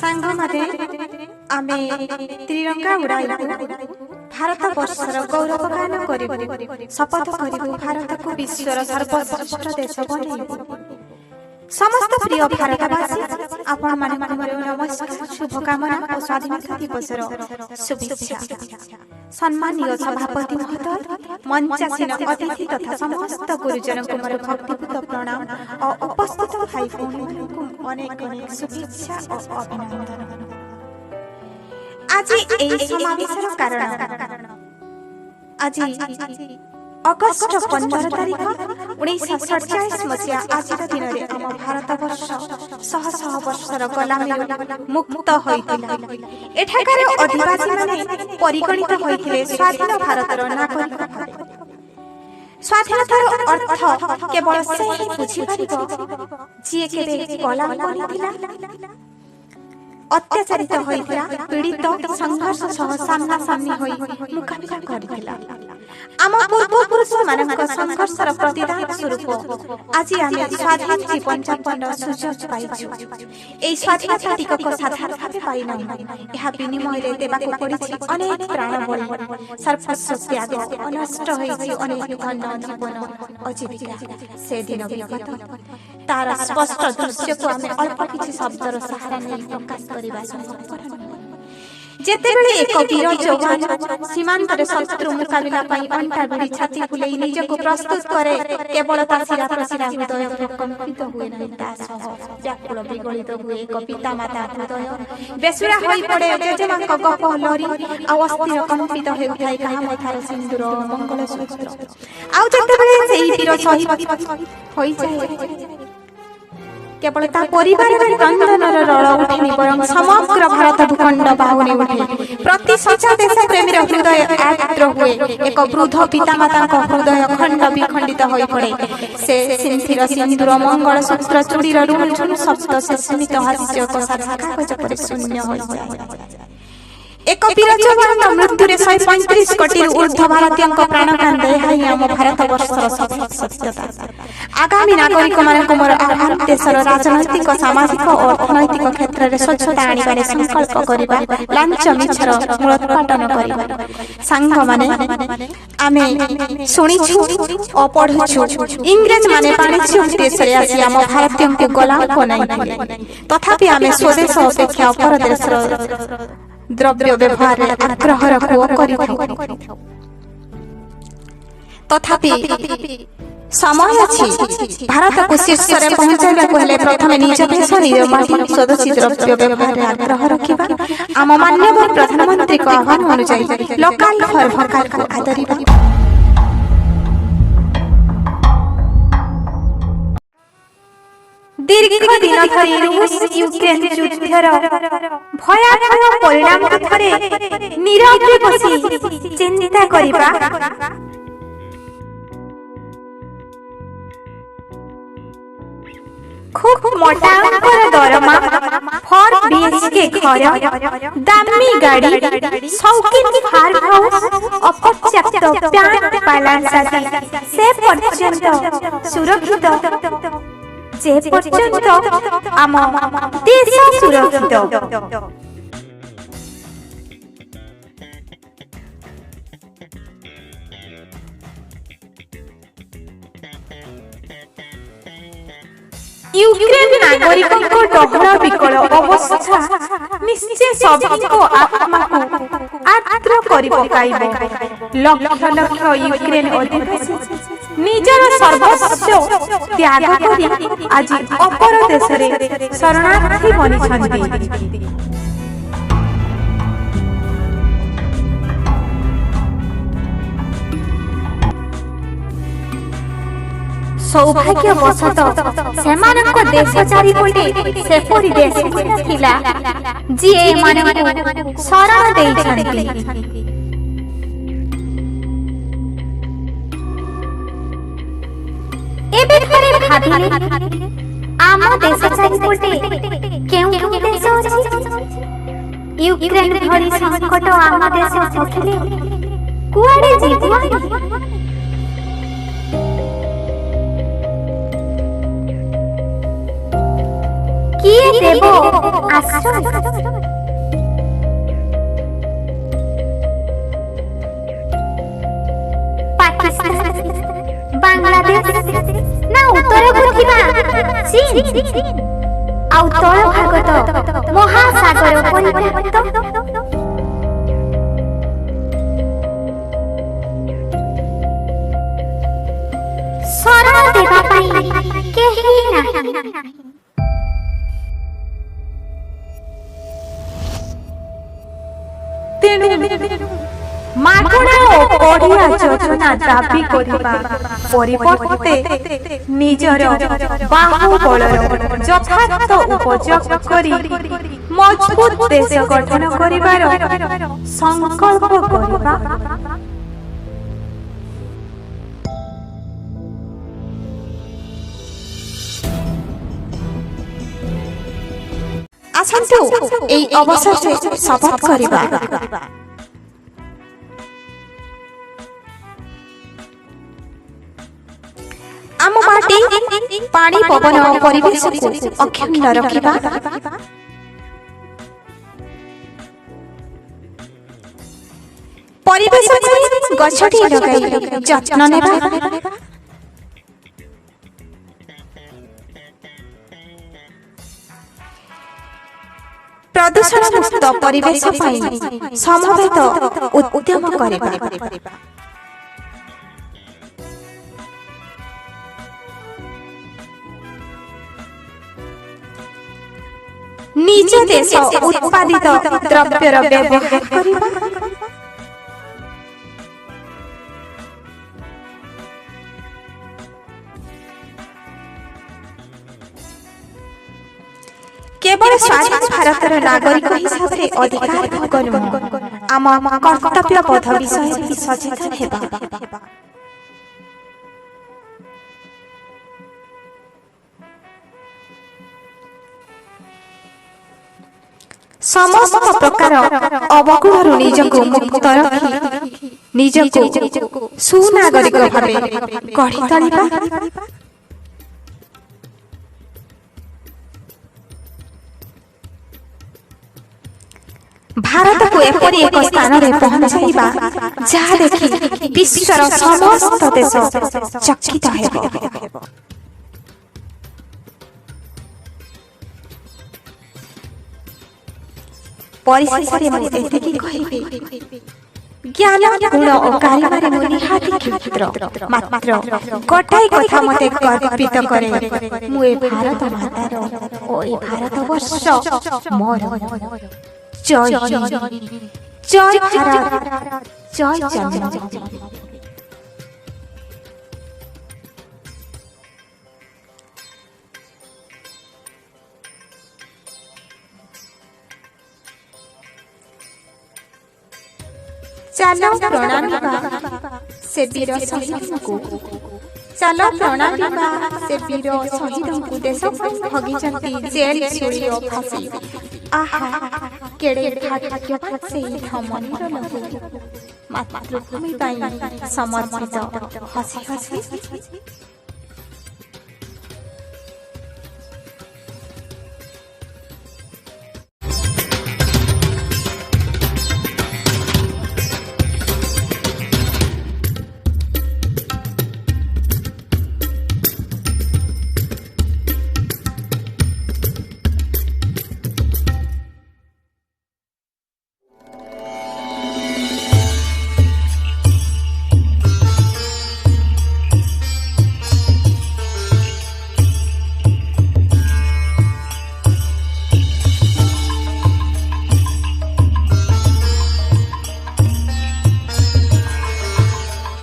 ସାଙ୍ଗମାନେ ଆମେ ତ୍ରିରଙ୍ଗା ଉଡ଼ାଇବୁ, ଭାରତ ବର୍ଷର ଗୌରବ ଗାନ କରିବୁ, ଶପଥ କରିବୁ ଭାରତକୁ ବିଶ୍ୱର ସର୍ବଶ୍ରେଷ୍ଠ ଦେଶ ବନେଇବୁ। ସମସ୍ତ ପ୍ରିୟ ଭାରତବାସୀ, ଆପଣମାନଙ୍କୁ ମୋର ନମସ୍କାର, ଶୁଭକାମନା ଓ ସ୍ୱାଧୀନତା ଦିବସର ଶୁଭେଚ୍ଛା। ସମ୍ମାନୀୟ ସଭାପତି ମହୋଦୟ, ମଞ୍ଚାସୀନ ଅତିଥି ତଥା ସମସ୍ତ ଗୁରୁଜନଙ୍କୁ ମୋର ଭକ୍ତିପୂତ ପ୍ରଣାମ ଓ ଉପସ୍ଥିତ ଭାଇ ଭଉଣୀମାନଙ୍କୁ ଅନେକ ଅନେକ ଶୁଭେଚ୍ଛା ଓ ଅଭିନନ୍ଦନ। ଆଜି ଏହି ସମାବେଶର କାରଣ, ଆଜି ଅଗଷ୍ଟ 15 ତାରିଖ 1947 ମସିହା। ଆଜିର ଦିନରେ ଆମ ଭାରତବର୍ଷ ଶହ ଶହ ବର୍ଷର ଗୋଲାମୀରୁ ମୁକ୍ତ ହୋଇଥିଲା। ଏଠାକାର ଅଧିବାସୀମାନେ ପରିଗଣିତ ହୋଇଥିଲେ ସ୍ୱାଧୀନ ଭାରତର ନାଗରିକ ଭାବେ। ସ୍ୱାଧୀନତାର ଅର୍ଥ କେବଳ ସେ ହିଁ ବୁଝିପାରିବ ଯିଏ କେବେ ଗୋଲାମ ବନିଥିଲା, ଅତ୍ୟାଚାରିତ ହୋଇଥିଲା, ପୀଡ଼ିତ, ସଂଘର୍ଷ ସହ ସାମ୍ନାସାମ୍ନି ହୋଇ ମୁକାବିଲା କରିଥିଲା। ଆମ ପୂର୍ବପୁରୁଷମାନଙ୍କ ସଂଘର୍ଷର ପ୍ରତିଦାନ ସ୍ୱରୂପ ଆଜି ଆମେ ସ୍ୱାଧୀନ ଜୀବନଯାପନର ସୁଯୋଗ ପାଇଛୁ। ଏହି ସ୍ୱାଧୀନତା ଟିକକ ସାଧାରଣ ଭାବେ ପାଇନାହୁଁ। ଏହା ବିନିମୟରେ ଦେବାକୁ ପଡ଼ିଛି ଅନେକ ପ୍ରାଣବଳି, ସର୍ବସ୍ୱ ତ୍ୟାଗ, ଅନଷ୍ଟ ହୋଇଛି ଅନେକ ଧନ, ଜୀବନ ଓ ଜୀବିକା। ସେଦିନ ବିଗତ, ତାର ସ୍ପଷ୍ଟ ଦୃଶ୍ୟକୁ ଆମେ ଅଳ୍ପ କିଛି ଶବ୍ଦର ସାହାରା ନେଇ ପ୍ରକାଶ କରିବା ସମ୍ଭବପର ନୁହେଁ। ଯେତେବେଳେ ଏକ ବୀର ଯବାନ ସୀମାନ୍ତରେ ଶତ୍ରୁ ମୁକାବିଲା ପାଇଁ ଅଣ୍ଟା ଭିଡ଼ି ଛାତି ଫୁଲେଇ ନିଜକୁ ପ୍ରସ୍ତୁତ କରେ, କେବଳ ତା ଶିରା ପ୍ରଶିରା ହୃଦୟ କମ୍ପିତ ହୁଏ ନାହିଁ, ତା ସହ ବ୍ୟାକୁଳ ବିଗଳିତ ହୁଏ ଏକ ପିତାମାତା ହୃଦୟ। ବେସୁରା ହୋଇ ପଡ଼େ ଜେଜେମାଙ୍କ ଗପ ଲରି, ଆଉ ଅସ୍ଥିର କମ୍ପିତ ହେଉଥାଏ କାହା ମଥାର ସିନ୍ଦୁର ମଙ୍ଗଳସୂତ୍ର। ଆଉ ଯେତେବେଳେ ସେହି ବୀର ଶହୀଦ ହୋଇଯାଏ, କେବଳ ତା ପରିବାରରେ କ୍ରନ୍ଦନର ରଳ ଉଠେନି, ବରଂ ସମଗ୍ର ଭାରତ ଭୂଖଣ୍ଡ ବାହୁନି ଉଠେ। ପ୍ରତି ସଚ୍ଚା ଦେଶ ପ୍ରେମୀର ହୃଦୟ ଆର୍ଦ୍ର ହୁଏ। ଏକ ବୃଦ୍ଧ ପିତାମାତାଙ୍କ ହୃଦୟ ଖଣ୍ଡ ବିଖଣ୍ଡିତ ହୋଇ ପଡ଼େ। ସେ ସିନ୍ଥିର ସିନ୍ଦୁର, ମଙ୍ଗଳସୂତ୍ର, ଚୁଡ଼ିର ରୁଣୁ ଝୁଣୁ ଶବ୍ଦ, ସେ ସୀମିତ ହାସ୍ୟ ଏକ ସାଧା କାଗଜ ପରି ଶୂନ୍ୟ ହୋଇଯାଏ। ଏକ ବୀର ଯବାନର ମୃତ୍ୟୁରେ 135 କୋଟିରୁ ଉର୍ଦ୍ଧ୍ୱ ଭାରତୀୟଙ୍କ ପ୍ରାଣ କାନ୍ଦେ। ଏହା ହିଁ ଆମ ଭାରତବର୍ଷର ସତ୍ୟତା। ଆଗାମୀ ନାଗରିକମାନଙ୍କୁ ମୋର ଆହ୍ୱାନ, ଦେଶର ରାଜନୈତିକ, ସାମାଜିକ ଓ ଅର୍ଥନୈତିକ କ୍ଷେତ୍ରରେ ସ୍ୱଚ୍ଛତା ଆଣିବାରେ ସଂକଳ୍ପ କରିବା, ଲାଞ୍ଚ ମିଛର ମୂଳୋତ୍ପାଟନ କରିବା। ସାଙ୍ଗମାନେ, ଆମେ ଶୁଣିଛୁ ଓ ପଢୁଛୁ ଇଂରେଜମାନେ ବାଣିଜ୍ୟ ଉଦ୍ଦେଶ୍ୟରେ ଆସି ଆମ ଭାରତୀୟଙ୍କୁ ଗୋଲାମ ବନାଇଥିଲେ। ତଥାପି ଆମେ ସ୍ୱଦେଶ ଅପେକ୍ଷା ଅପର ଦେଶର ଦ୍ରବ୍ୟ ବ୍ୟବହାରରେ ଆଗ୍ରହ ରଖୁ ଓ କରିଥାଉ। ତଥାପି ସମୟ ଅଛି, ଭାରତକୁ ଶୀର୍ଷରେ ପହଞ୍ଚାଇବାକୁ ହେଲେ ପ୍ରଥମେ ନିଜ ଦେଶ, ନିଜ ମାଟି, ସ୍ୱଦେଶୀ ଦ୍ରବ୍ୟ ବ୍ୟବହାରରେ ଆଗ୍ରହ ରଖିବା। ଆମ ମାନ୍ୟବର ପ୍ରଧାନମନ୍ତ୍ରୀଙ୍କ ଆହ୍ୱାନ ଅନୁଯାୟୀ ଲୋକାଲ ଫର ଭୋକାଲକୁ ଆଦରିବା। ଦୀର୍ଘ ଦିନ ଧରି ରୁଷ ୟୁକ୍ରେନ ଯୁଦ୍ଧର ଭୟାବହ ପରିଣାମ ଥରେ ନୀରବରେ ବସି ଚିନ୍ତା କରିବା, খুব মোটা অঙ্কের দরমা, 4 বিএচকে ঘর, দামি গাড়ি, শৌখিন ফার্ম হাউস, অপর্যাপ্ত ব্যাংক ব্যালেন্স আদি সে পর্যন্ত সুরক্ষিত যে পর্যন্ত আম দেশ সুরক্ষিত। ୟୁକ୍ରେନ ନାଗରିକଙ୍କ ଡହଳ ବିକଳ ଅବସ୍ଥା ନିଶ୍ଚୟ ସଭିଙ୍କ ଆତ୍ମାକୁ ଆର୍ଦ୍ର କରି ପକାଇବ। ଲକ୍ଷ ଲକ୍ଷ ୟୁକ୍ରେନ ଅଧିବାସୀ ନିଜର ସର୍ବସ୍ୱ ତ୍ୟାଗ କରି ଆଜି ଅପର ଦେଶରେ ଶରଣାର୍ଥୀ ବନିଛନ୍ତି। ସୌଭାଗ୍ୟବଶତଃ ସେମାନଙ୍କ ଦେଶ ଚାରିପଟେ ସେପରି ଦେଶ ଥିଲା ଯିଏ ଏମାନଙ୍କୁ ଶରଣ ଦେଇଛନ୍ତି। ଏବେ ଥରେ ଭାବିଲେ, ଆମ ଦେଶ ଚାରିପଟେ କେଉଁ କେଉଁ ଦେଶ ଅଛି? ୟୁକ୍ରେନ ଭଳି ସଂକଟ ଆମ ଦେଶ ଥିଲେ କୁଆଡ଼େ ଯିବୁ? କିଏ ଦେବ ଆଶ୍ରୟ? ପାକିସ୍ତାନ, ବାଂଲାଦେଶ ନା ଉତ୍ତରକୁ ଥିବା ଚୀନ ଆଉ ତଳ ଭାଗ ତ ମହାସାଗର ପରିବ୍ୟାପ୍ତ। ଶରଣ ଦେବା ପାଇଁ କେହି ନାହିଁ। ତେଣୁ ମାଗଣା ଓ ବଢିଆ ଯୋଜନା ଦାବି କରିବା ପରିବର୍ତ୍ତେ ନିଜର ବାହୁବଳର ଯଥାର୍ଥ ଉପଯୋଗ କରି ମଜବୁତ ଦେଶ ଗଠନ କରିବାର ସଂକଳ୍ପ କରିବା। ଆସନ୍ତୁ ଏହି ଅବସରରେ ଶପଥ କରିବା। ଆମ ମାଟି, ପାଣି, ପବନ ଓ ପରିବେଶକୁ ଅକ୍ଷୁଣ୍ଣ ରଖିବା। ପରିବେଶ ଗଛଟି ଲଗାଇ ଯତ୍ନ ନେବା। ପ୍ରଦୂଷଣ ମୁକ୍ତ ପରିବେଶ ପାଇଁ ସମବେତ ଉଦ୍ୟମ କରିବା। ନିଜ ଦେଶ ଉତ୍ପାଦିତ ଦ୍ରବ୍ୟର ବ୍ୟବହାର କରିବା। केवल स्वाधीन भारतर नागरिक हिसाବରେ ଅଧିକାର ଭୋଗ ନୁହେଁ, ଆମ କର୍ତ୍ତବ୍ୟ ବୋଧ ବିଷୟରେ ସଚେତନ ହେବା। ସମସ୍ତ ପ୍ରକାର ଅବଗୁଣରୁ ନିଜକୁ ମୁକ୍ତ ରଖି ନିଜକୁ ସୁନାଗରିକ ଭାବେ ଗଢ଼ି ତୋଳିବା। ଭାରତକୁ ଏପରି ଏକ ସ୍ଥାନରେ ପହଞ୍ଚାଇବା ଯାହା ଦେଖି ବିଶ୍ୱର ସମସ୍ତ ଦେଶ ଚକିତ ହେବ। ପରିଶେଷରେ ମୁଁ ଏତିକି କହିବି, ଜ୍ଞାନ, ଗୁଣ ଓ କାରିଗରୀ ମୁଁ ନିହାତି କ୍ଷୁଦ୍ର, ମାତ୍ର ଗୋଟାଏ କଥା ମୋତେ ଗର୍ବିତ କରେ, ମୁଁ ଏ ଭାରତ ମାତାର ଓ ଏ ଭାରତ ବର୍ଷ ମୋର। জয় জয় ভারত, জয় জননী। ଚାଲ ପ୍ରଣାମିବା ସେ ବୀର ଶହୀଦଙ୍କୁ, ଚାଲ ପ୍ରଣାମିବା ସେ ବୀର ଶହୀଦଙ୍କୁ, ଦେଶ ପାଇଁ ଭୋଗିଛନ୍ତି ଜେଲ୍, ଛୁରୀ ଓ ଫାଶୀ। ଆହା କେଡ଼େ ଭାଗ୍ୟବାନ ସେହି ଧମନୀର ଲହୁ, ମାତୃଭୂମି ପାଇଁ ସମର୍ପିତ ହସି ହସି।